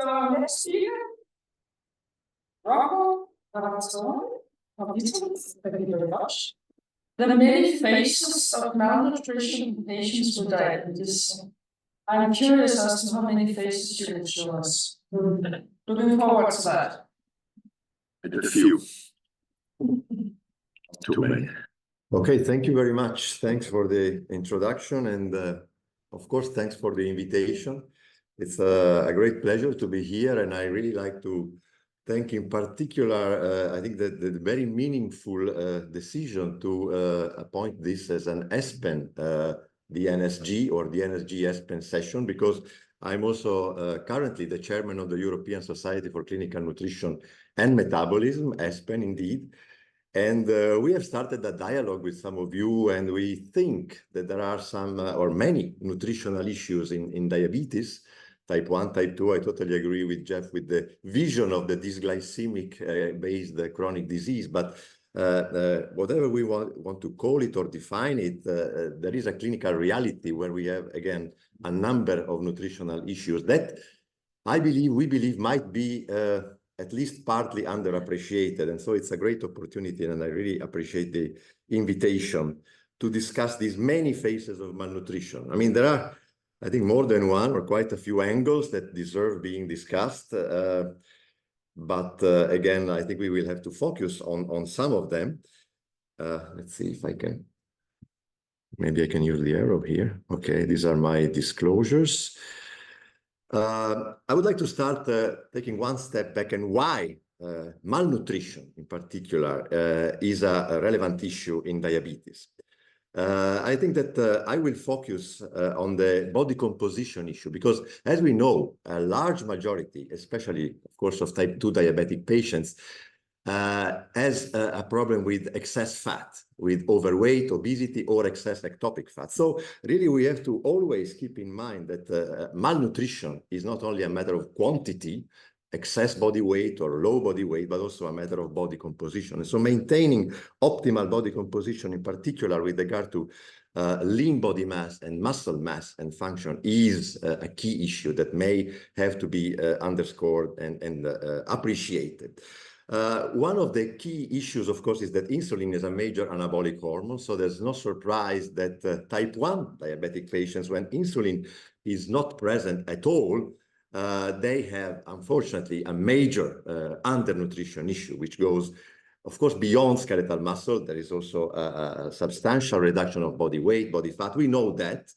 So our next speaker, Rocco Barazzoni from Italy. Thank you very much. The many phases of malnutrition in patients with diabetes. I'm curious as to how many phases you will show us. Looking forward to that. A few. Too many. Okay, thank you very much. Thanks for the introduction, and of course, thanks for the invitation. It's a great pleasure to be here, and I really like to thank in particular, I think that the very meaningful decision to appoint this as an ESPEN, DNSG or DNSG-ESPEN session, because I'm also currently the chairman of the European Society for Clinical Nutrition and Metabolism, ESPEN indeed. And we have started a dialogue with some of you, and we think that there are some or many nutritional issues in diabetes, type 1, type 2. I totally agree with Jeff with the vision of the dysglycemic based chronic disease. But whatever we want to call it or define it, there is a clinical reality where we have, again, a number of nutritional issues that we believe might be at least partly underappreciated. And so it's a great opportunity, and I really appreciate the invitation to discuss these many phases of malnutrition. I mean, there are, I think, more than one or quite a few angles that deserve being discussed. But again, I think we will have to focus on some of them. Let's see if I can, maybe I can use the arrow here. Okay, these are my disclosures. I would like to start taking one step back, and why malnutrition in particular is a relevant issue in diabetes. I think that I will focus on the body composition issue, because as we know, a large majority, especially of course of type 2 diabetic patients, has a problem with excess fat, with overweight, obesity, or excess ectopic fat. So really we have to always keep in mind that malnutrition is not only a matter of quantity, excess body weight or low body weight, but also a matter of body composition. And so maintaining optimal body composition, in particular with regard to lean body mass and muscle mass and function, is a key issue that may have to be underscored and appreciated. One of the key issues, of course, is that insulin is a major anabolic hormone. So there's no surprise that type 1 diabetic patients, when insulin is not present at all, they have, unfortunately, a major undernutrition issue, which goes, of course, beyond skeletal muscle. There is also a substantial reduction of body weight, body fat. We know that.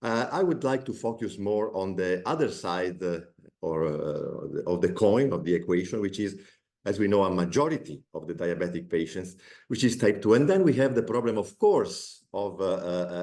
I would like to focus more on the other side of the coin, of the equation, which is, as we know, a majority of the diabetic patients, which is type 2. And then we have the problem, of course, of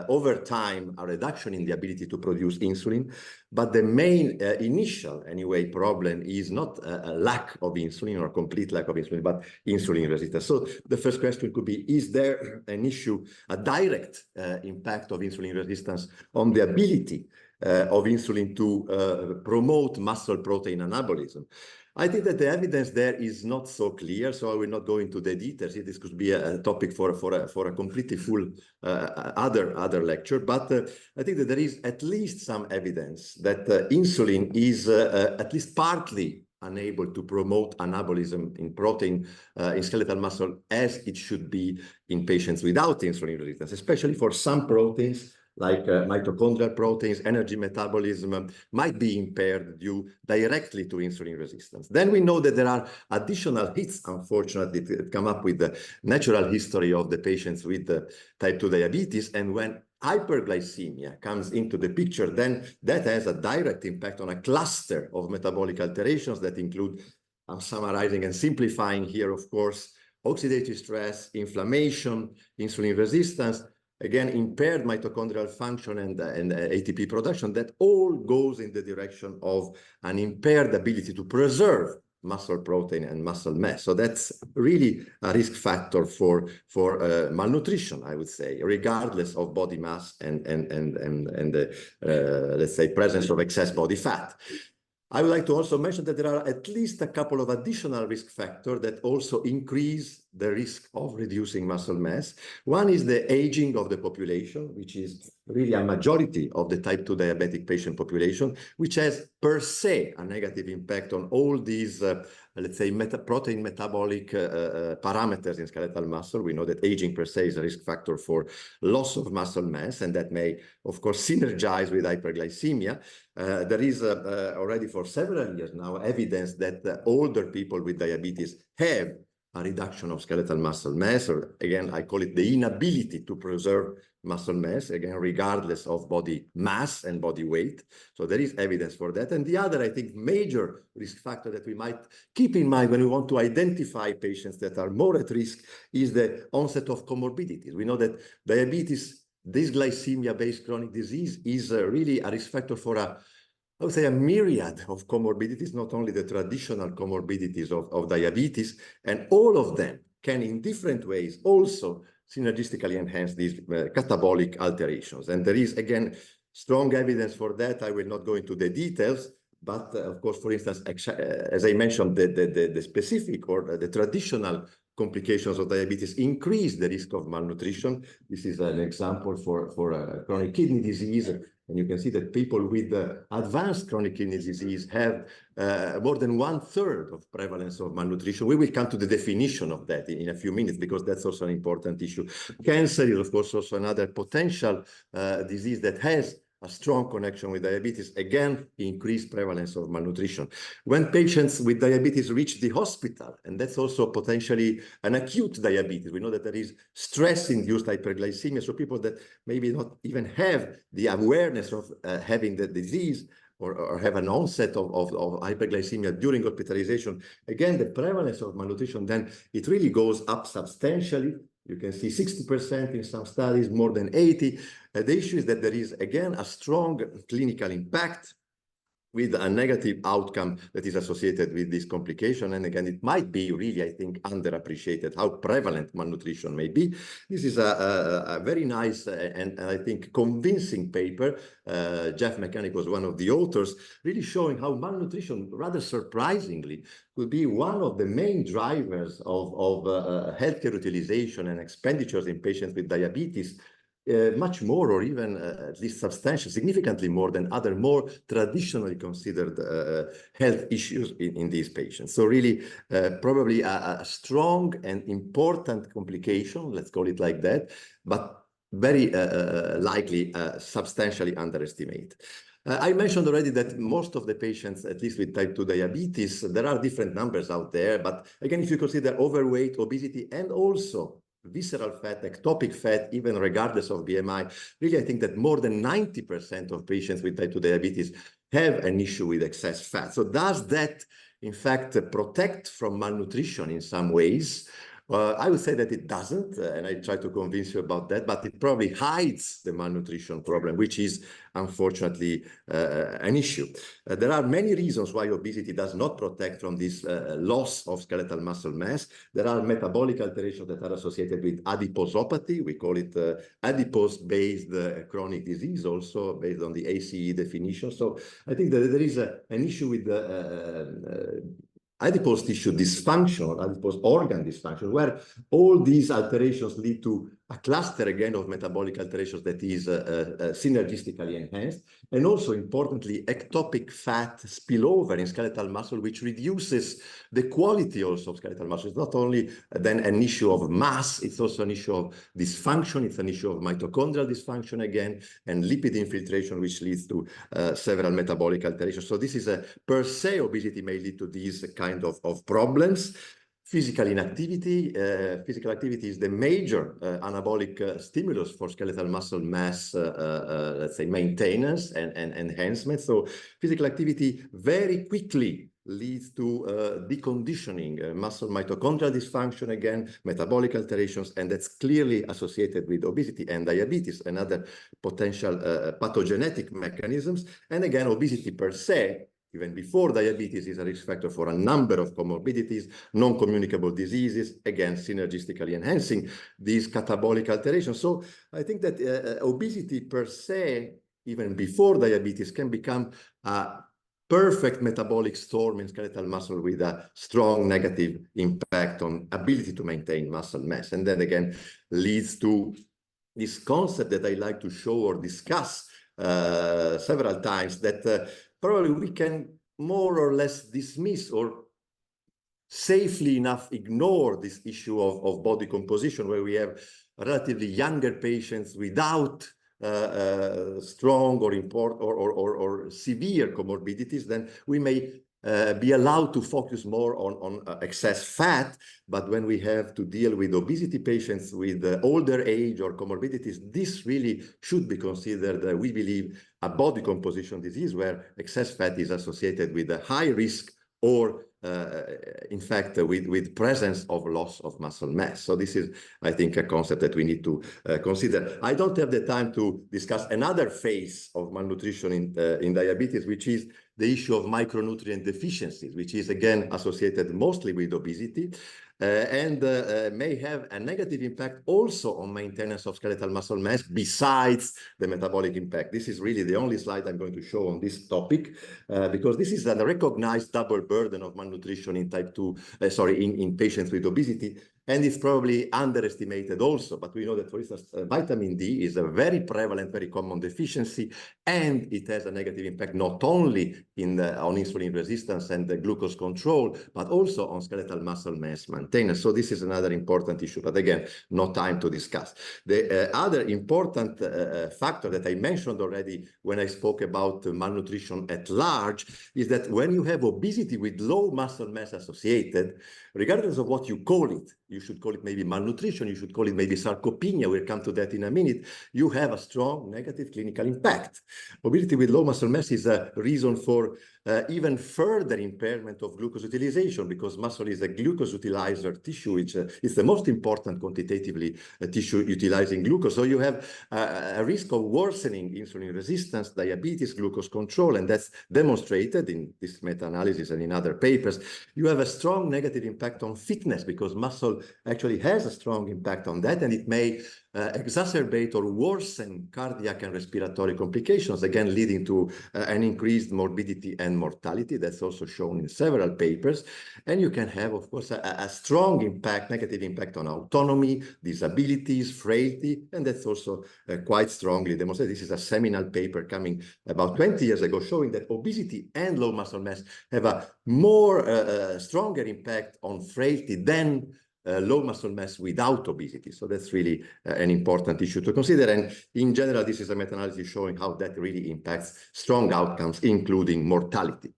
over time, a reduction in the ability to produce insulin. But the main initial, anyway, problem is not a lack of insulin or a complete lack of insulin, but insulin resistance. So the first question could be, is there an issue, a direct impact of insulin resistance on the ability of insulin to promote muscle protein anabolism? I think that the evidence there is not so clear, so I will not go into the details. This could be a topic for a completely full other lecture. But I think that there is at least some evidence that insulin is at least partly unable to promote anabolism in protein in skeletal muscle as it should be in patients without insulin resistance, especially for some proteins like mitochondrial proteins. Energy metabolism might be impaired due directly to insulin resistance. Then we know that there are additional hits, unfortunately, that come up with the natural history of the patients with type 2 diabetes. And when hyperglycemia comes into the picture, then that has a direct impact on a cluster of metabolic alterations that include, I'm summarizing and simplifying here, of course, oxidative stress, inflammation, insulin resistance, again, impaired mitochondrial function and ATP production. That all goes in the direction of an impaired ability to preserve muscle protein and muscle mass. So that's really a risk factor for malnutrition, I would say, regardless of body mass and let's say, presence of excess body fat. I would like to also mention that there are at least a couple of additional risk factors that also increase the risk of reducing muscle mass. One is the aging of the population, which is really a majority of the type 2 diabetic patient population, which has per se a negative impact on all these, let's say, protein metabolic parameters in skeletal muscle. We know that aging per se is a risk factor for loss of muscle mass, and that may, of course, synergize with hyperglycemia. There is already for several years now evidence that older people with diabetes have a reduction of skeletal muscle mass, or again, I call it the inability to preserve muscle mass, again, regardless of body mass and body weight. So there is evidence for that. And the other, I think, major risk factor that we might keep in mind when we want to identify patients that are more at risk is the onset of comorbidities. We know that diabetes, dysglycemia-based chronic disease, is really a risk factor for I would say a myriad of comorbidities, not only the traditional comorbidities of diabetes, and all of them can in different ways also synergistically enhance these catabolic alterations. And there is, again, strong evidence for that. I will not go into the details, but of course, for instance, as I mentioned, the specific or the traditional complications of diabetes increase the risk of malnutrition. This is an example for chronic kidney disease. And you can see that people with advanced chronic kidney disease have more than 1/3 of prevalence of malnutrition. We will come to the definition of that in a few minutes, because that's also an important issue. Cancer is, of course, also another potential disease that has a strong connection with diabetes, again, increased prevalence of malnutrition. When patients with diabetes reach the hospital, and that's also potentially an acute diabetes, we know that there is stress-induced hyperglycemia, so people that maybe not even have the awareness of having the disease or have an onset of hyperglycemia during hospitalization, again, the prevalence of malnutrition, then it really goes up substantially. You can see 60% in some studies, more than 80%. The issue is that there is, again, a strong clinical impact with a negative outcome that is associated with this complication. And again, it might be really, I think, underappreciated how prevalent malnutrition may be. This is a very nice and I think convincing paper. Jeff Mechanic was one of the authors, really showing how malnutrition, rather surprisingly, could be one of the main drivers of healthcare utilization and expenditures in patients with diabetes. Much more, or even at least substantial, significantly more than other more traditionally considered health issues in these patients. So really, probably a strong and important complication, let's call it like that, but very likely substantially underestimated. I mentioned already that most of the patients, at least with type 2 diabetes, there are different numbers out there, but again, if you consider overweight, obesity, and also visceral fat, ectopic fat, even regardless of BMI, really, I think that more than 90% of patients with type 2 diabetes have an issue with excess fat. So does that, in fact, protect from malnutrition in some ways? I would say that it doesn't, and I try to convince you about that, but it probably hides the malnutrition problem, which is unfortunately an issue. There are many reasons why obesity does not protect from this loss of skeletal muscle mass. There are metabolic alterations that are associated with adiposopathy. We call it adipose-based chronic disease, also based on the ACE definition. So I think that there is an issue with adipose tissue dysfunction, or adipose organ dysfunction, where all these alterations lead to a cluster, again, of metabolic alterations that is synergistically enhanced. And also, importantly, ectopic fat spillover in skeletal muscle, which reduces the quality also of skeletal muscle. It's not only then an issue of mass, it's also an issue of dysfunction. It's an issue of mitochondrial dysfunction again, and lipid infiltration, which leads to several metabolic alterations. So this is per se, obesity may lead to these kind of problems. Physical inactivity. Physical activity is the major anabolic stimulus for skeletal muscle mass, let's say, maintenance and enhancement. So physical activity very quickly leads to deconditioning, muscle mitochondrial dysfunction, again, metabolic alterations, and that's clearly associated with obesity and diabetes and other potential pathogenetic mechanisms. And again, obesity per se, even before diabetes, is a risk factor for a number of comorbidities, non-communicable diseases, again, synergistically enhancing these catabolic alterations. So I think that obesity per se, even before diabetes, can become a perfect metabolic storm in skeletal muscle with a strong negative impact on ability to maintain muscle mass. And then again, leads to this concept that I like to show or discuss several times, that probably we can more or less dismiss or safely enough ignore this issue of body composition, where we have relatively younger patients without strong or severe comorbidities. Then we may be allowed to focus more on excess fat. But when we have to deal with obesity patients with older age or comorbidities, this really should be considered, we believe, a body composition disease, where excess fat is associated with a high risk or in fact, with presence of loss of muscle mass. So this is, I think, a concept that we need to consider. I don't have the time to discuss another phase of malnutrition in diabetes, which is the issue of micronutrient deficiencies, which is again associated mostly with obesity. And may have a negative impact also on maintenance of skeletal muscle mass besides the metabolic impact. This is really the only slide I'm going to show on this topic, because this is a recognized double burden of malnutrition in in patients with obesity, and it's probably underestimated also. But we know that, for instance, vitamin D is a very prevalent, very common deficiency, and it has a negative impact not only on insulin resistance and the glucose control, but also on skeletal muscle mass maintenance. So this is another important issue, but again, no time to discuss. The other important factor that I mentioned already when I spoke about malnutrition at large is that when you have obesity with low muscle mass associated, regardless of what you call it, you should call it maybe malnutrition, you should call it maybe sarcopenia, we'll come to that in a minute, you have a strong negative clinical impact. Obesity with low muscle mass is a reason for even further impairment of glucose utilization, because muscle is a glucose utilizer tissue, which is the most important quantitatively tissue utilizing glucose. So you have a risk of worsening insulin resistance, diabetes, glucose control, and that's demonstrated in this meta-analysis and in other papers. You have a strong negative impact on fitness, because muscle actually has a strong impact on that, and it may exacerbate or worsen cardiac and respiratory complications, again leading to an increased morbidity and mortality. That's also shown in several papers. And you can have, of course, a strong impact, negative impact on autonomy, disabilities, frailty, and that's also quite strongly demonstrated. This is a seminal paper coming about 20 years ago showing that obesity and low muscle mass have a more stronger impact on frailty than low muscle mass without obesity. So that's really an important issue to consider. And in general, this is a meta-analysis showing how that really impacts strong outcomes, including mortality.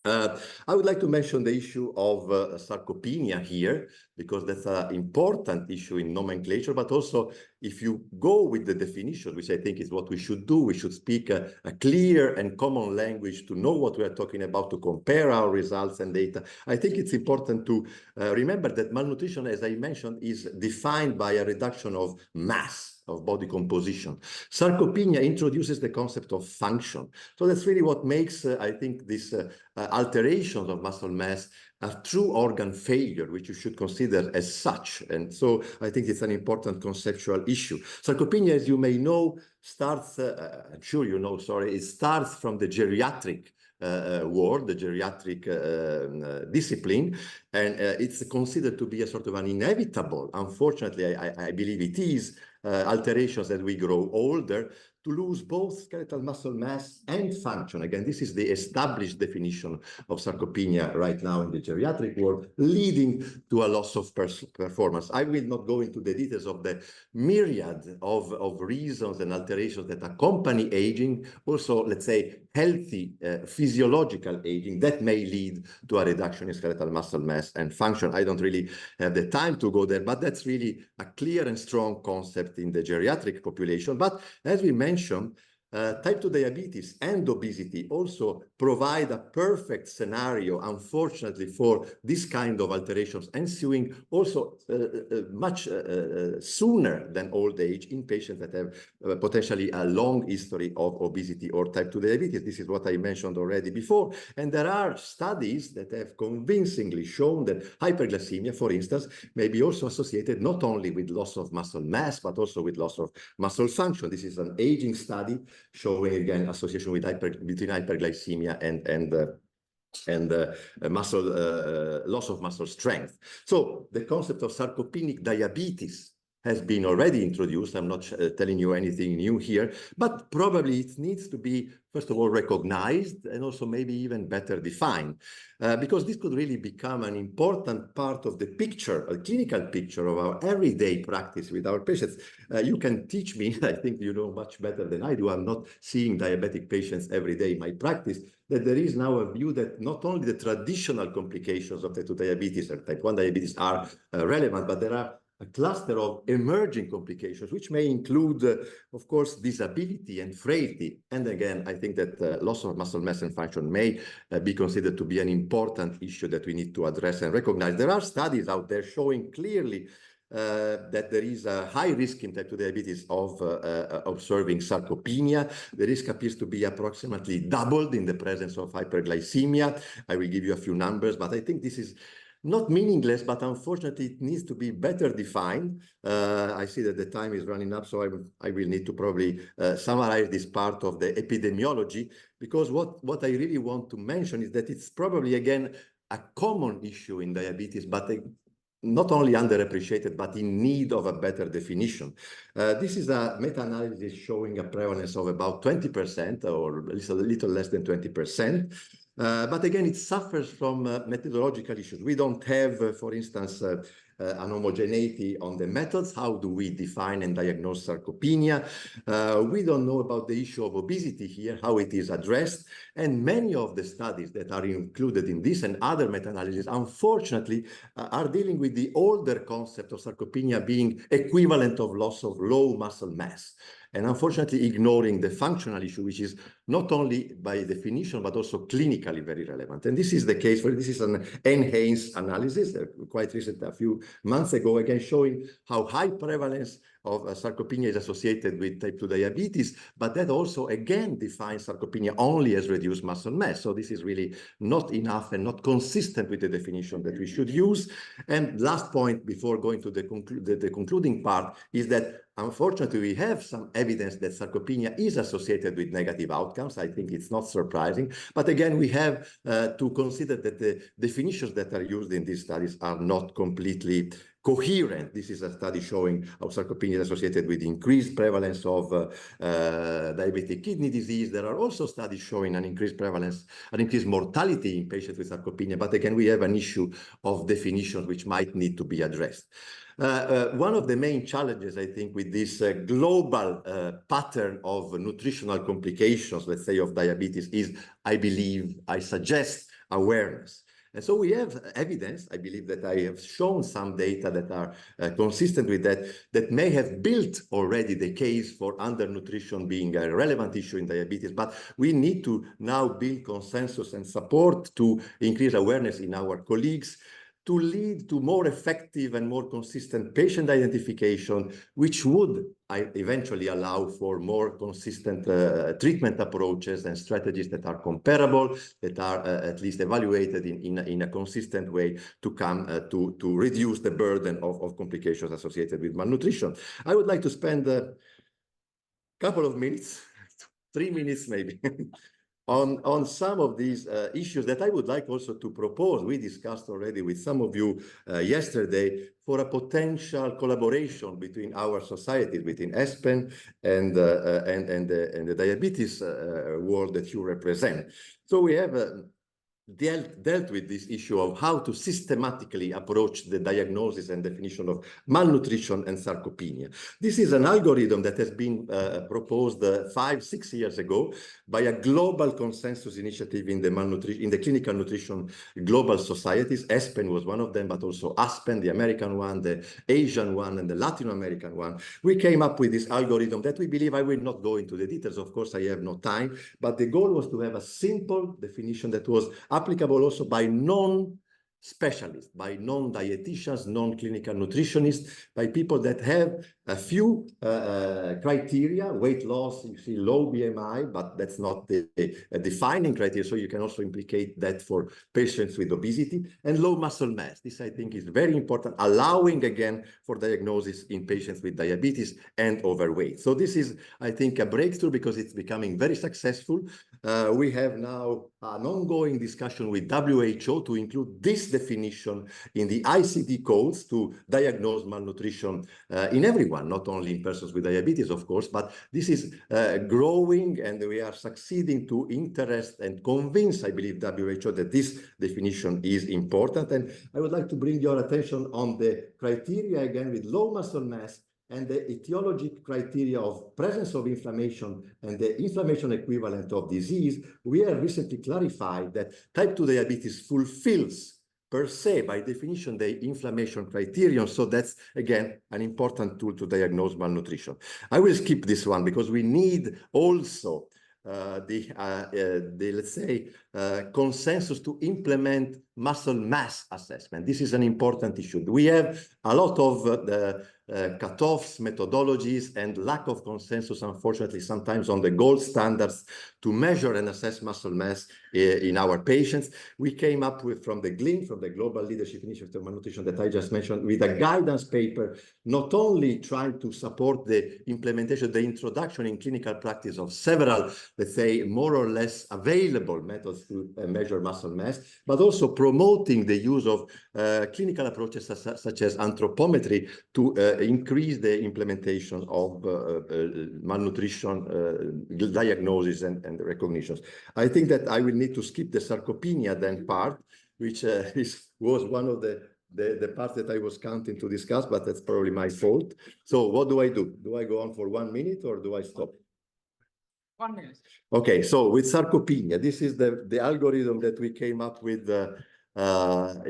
I would like to mention the issue of sarcopenia here, because that's an important issue in nomenclature, but also if you go with the definition, which I think is what we should do, we should speak a clear and common language to know what we are talking about, to compare our results and data. I think it's important to remember that malnutrition, as I mentioned, is defined by a reduction of mass, of body composition. Sarcopenia introduces the concept of function. So that's really what makes, I think, this alterations of muscle mass a true organ failure, which you should consider as such. And so I think it's an important conceptual issue. Sarcopenia, as you may know, starts, I'm sure you know, sorry, it starts from the geriatric world, the geriatric discipline, and it's considered to be a sort of an inevitable, unfortunately, I believe it is, alterations as we grow older, to lose both skeletal muscle mass and function. Again, this is the established definition of sarcopenia right now in the geriatric world, leading to a loss of performance. I will not go into the details of the myriad of reasons and alterations that accompany aging, also, let's say, healthy physiological aging that may lead to a reduction in skeletal muscle mass and function. I don't really have the time to go there, but that's really a clear and strong concept in the geriatric population. But as we mentioned, type 2 diabetes and obesity also provide a perfect scenario, unfortunately, for this kind of alterations ensuing also much sooner than old age in patients that have potentially a long history of obesity or type 2 diabetes. This is what I mentioned already before. And there are studies that have convincingly shown that hyperglycemia, for instance, may be also associated not only with loss of muscle mass, but also with loss of muscle function. This is an aging study showing again association with between hyperglycemia and loss of muscle strength. So the concept of sarcopenic diabetes has been already introduced. I'm not telling you anything new here, but probably it needs to be, first of all, recognized and also maybe even better defined, because this could really become an important part of the picture, a clinical picture of our everyday practice with our patients. You can teach me, I think you know much better than I do. I'm not seeing diabetic patients every day in my practice, that there is now a view that not only the traditional complications of type 2 diabetes or type 1 diabetes are relevant, but there are a cluster of emerging complications, which may include, of course, disability and frailty. And again, I think that loss of muscle mass and function may be considered to be an important issue that we need to address and recognize. There are studies out there showing clearly that there is a high risk in type 2 diabetes of observing sarcopenia. The risk appears to be approximately doubled in the presence of hyperglycemia. I will give you a few numbers, but I think this is not meaningless, but unfortunately it needs to be better defined. I see that the time is running up, so I will need to probably summarize this part of the epidemiology, because what I really want to mention is that it's probably, again, a common issue in diabetes, but not only underappreciated, but in need of a better definition. This is a meta-analysis showing a prevalence of about 20% or a little less than 20%. But again, it suffers from methodological issues. We don't have, for instance, an homogeneity on the methods. How do we define and diagnose sarcopenia? We don't know about the issue of obesity here, how it is addressed. And many of the studies that are included in this and other meta-analyses, unfortunately, are dealing with the older concept of sarcopenia being equivalent of loss of low muscle mass. And unfortunately, ignoring the functional issue, which is not only by definition, but also clinically very relevant. And this is the case this is an enhanced analysis, quite recent, a few months ago, again, showing how high prevalence of sarcopenia is associated with type 2 diabetes, but that also, again, defines sarcopenia only as reduced muscle mass. So this is really not enough and not consistent with the definition that we should use. And last point, before going to the concluding part, is that unfortunately, we have some evidence that sarcopenia is associated with negative outcomes. I think it's not surprising. But again, we have to consider that the definitions that are used in these studies are not completely coherent. This is a study showing how sarcopenia is associated with increased prevalence of diabetic kidney disease. There are also studies showing an increased prevalence, an increased mortality in patients with sarcopenia. But again, we have an issue of definitions which might need to be addressed. One of the main challenges, I think, with this global pattern of nutritional complications, let's say, of diabetes is, I suggest awareness. And so we have evidence, I believe that I have shown some data that are consistent with that may have built already the case for undernutrition being a relevant issue in diabetes, but we need to now build consensus and support to increase awareness in our colleagues, to lead to more effective and more consistent patient identification, which would eventually allow for more consistent treatment approaches and strategies that are comparable, that are at least evaluated in a consistent way to come to reduce the burden of complications associated with malnutrition. I would like to spend a couple of minutes, 3 minutes maybe, on some of these issues that I would like also to propose. We discussed already with some of you yesterday for a potential collaboration between our societies, between ESPEN and the diabetes world that you represent. So we have dealt with this issue of how to systematically approach the diagnosis and definition of malnutrition and sarcopenia. This is an algorithm that has been proposed 5-6 years ago by a global consensus initiative in the clinical nutrition global societies. ESPEN was one of them, but also ASPEN, the American one, the Asian one, and the Latin American one. We came up with this algorithm that we believe, I will not go into the details, of course, I have no time, but the goal was to have a simple definition that was applicable also by non-specialists, by non-dietitians, non-clinical nutritionists, by people that have a few criteria. Weight loss, you see low BMI, but that's not the defining criteria. So you can also implicate that for patients with obesity, and low muscle mass. This, I think, is very important, allowing again for diagnosis in patients with diabetes and overweight. So this is, I think, a breakthrough because it's becoming very successful. We have now an ongoing discussion with WHO to include this definition in the ICD codes to diagnose malnutrition in everyone, not only in persons with diabetes, of course, but this is growing, and we are succeeding to interest and convince, I believe, WHO that this definition is important. And I would like to bring your attention on the criteria again with low muscle mass and the etiologic criteria of presence of inflammation and the inflammation equivalent of disease. We have recently clarified that type 2 diabetes fulfills per se, by definition, the inflammation criterion. So that's, again, an important tool to diagnose malnutrition. I will skip this one because we need also let's say, consensus to implement muscle mass assessment. This is an important issue. We have a lot of cutoffs, methodologies, and lack of consensus, unfortunately, sometimes on the gold standards to measure and assess muscle mass in our patients. We came up with, from the GLIN, from the Global Leadership Initiative on Malnutrition that I just mentioned, with a guidance paper, not only trying to support the implementation, the introduction in clinical practice of several, let's say, more or less available methods to measure muscle mass, but also promoting the use of clinical approaches such as anthropometry to increase the implementation of malnutrition diagnosis and recognitions. I think that I will need to skip the sarcopenia then part, which was one of the parts that I was counting to discuss, but that's probably my fault. So what do I do? Do I go on for 1 minute or do I stop? 1 minute. Okay, so with sarcopenia, this is the algorithm that we came up with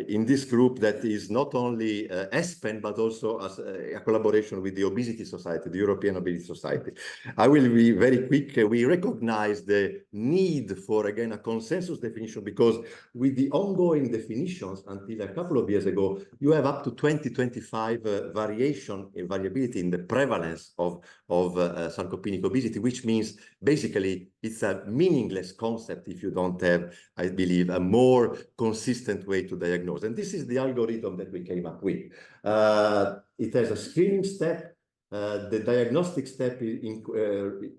in this group that is not only ESPEN, but also as a collaboration with the Obesity Society, the European Obesity Society. I will be very quick. We recognize the need for, again, a consensus definition, because with the ongoing definitions until a couple of years ago, you have up to 25 variability in the prevalence of sarcopenic obesity, which means basically it's a meaningless concept if you don't have, I believe, a more consistent way to diagnose. And this is the algorithm that we came up with. It has a screening step. The diagnostic step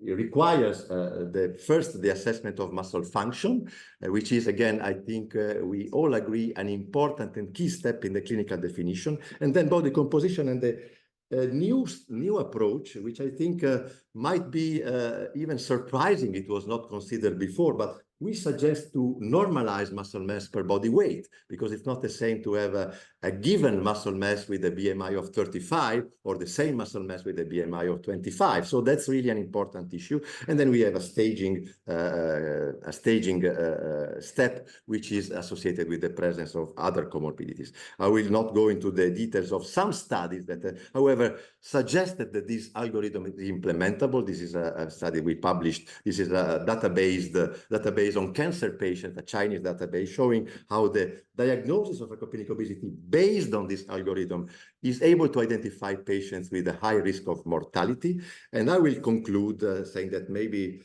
requires the assessment of muscle function, which is, again, I think we all agree, an important and key step in the clinical definition. And then body composition and the new approach, which I think might be even surprising. It was not considered before, but we suggest to normalize muscle mass per body weight, because it's not the same to have a given muscle mass with a BMI of 35 or the same muscle mass with a BMI of 25. So that's really an important issue. And then we have a staging step, which is associated with the presence of other comorbidities. I will not go into the details of some studies that, however, suggested that this algorithm is implementable. This is a study we published. This is a database on cancer patients, a Chinese database, showing how the diagnosis of sarcopenic obesity based on this algorithm is able to identify patients with a high risk of mortality. And I will conclude saying that maybe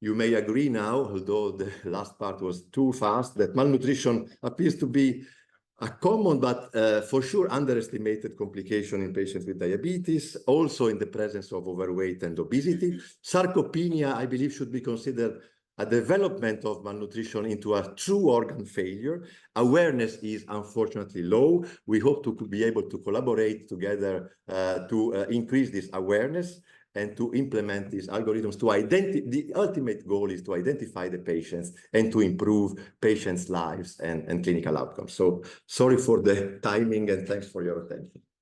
you may agree now, although the last part was too fast, that malnutrition appears to be a common but for sure underestimated complication in patients with diabetes, also in the presence of overweight and obesity. Sarcopenia, I believe, should be considered a development of malnutrition into a true organ failure. Awareness is unfortunately low. We hope to be able to collaborate together to increase this awareness and to implement these algorithms to identify. The ultimate goal is to identify the patients and to improve patients' lives and clinical outcomes. So sorry for the timing, and thanks for your attention.